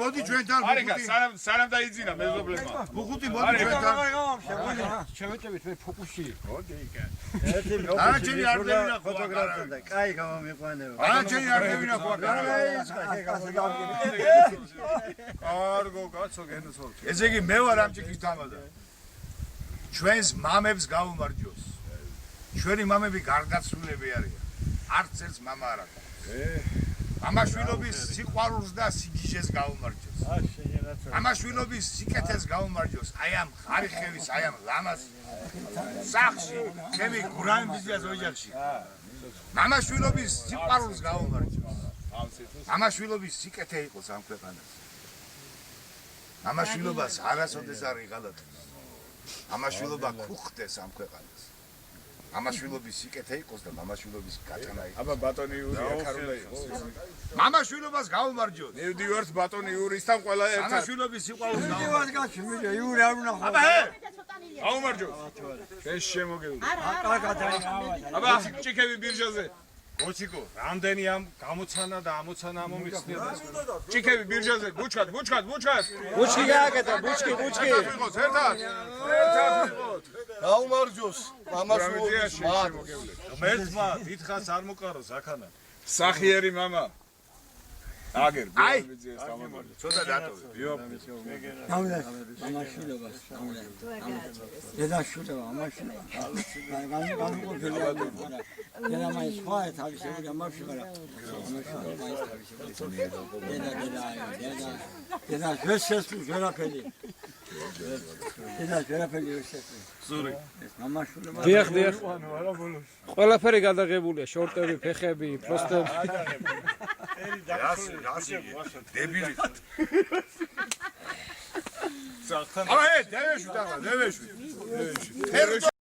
მოდი ჩვენთან. არიგა, სანამ დაიძინა მეზობლებმა. ბუხუთი მოდი ჩვენთან. შევეწევით მე ფოკუსში. არაჩენი არ დევინა ფოტოგრაფია და კაი გამომიყვანება. არაჩენი არ დევინა ხო კარგო კაცო გენოსო. ესე იგი მე ვარ ამ ჭიქის თამადა. ჩვენს მამებს გავუმარჯოს. ჩვენი მამები გარდაცვლილები არიან. არც ერთს მამა არ აქვს. მამაშვილობის სიყვარულს და სიგიჟეს გავუმარჯოს. მამაშვილობის სიკეთეს გავუმარჯოს. აი ამ ხარიხევის, აი ამ ლამას სახში, ჩემი გურამბიზიას ოჯახში. მამაშვილობის სიყვარულს გავუმარჯოს. მამაშვილობის სიკეთე იყოს ამ ქვეყანას. მამაშვილობას არასოდეს არ იღალატოს. მამაშვილობა ქუხდეს ამ ქვეყანას. მამაშვილობის სიკეთე იყოს და მამაშვილობის გატანა იყოს. აბა ბატონი იური ახარულა იყოს. მამაშვილობას გავუმარჯოს. მივდივართ ბატონი იურისთან ყველა ერთად. მამაშვილობის სიყვარულს მივდივართ გაჩვენე იური არ უნდა აბა ჰე გაუმარჯოს. შენ შემოგეულ. აბა ჭიქები ბირჟაზე. გოჩიკო რამდენი ამ გამოცანა და ამოცანა მომიხსნია და ჭიქები ბირჟაზე ბუჩქად. ბუჩკი გააკეთა, ბუჩკი. ვიყოთ ერთად ვიყოთ. გაუმარჯოს მამაშვილობის მერთმა დიდხანს არ მოკაროს აქანა. სახიერი მამა. აგერ ბიძიეს გამომარჯო. ცოტა დატოვე. მამაშვილობას დედაშვილობა მამაშვილობა დედა მაინც სხვა ერთ არის შევიდა მამაშვილობა დედა ვესესლუ ვერაფერი ზური მამაშვილობა დიახ ყველაფერი გადაღებულია შორტები ფეხები პროსტები რასი დებილი სახთან აბა ე დევეშვი.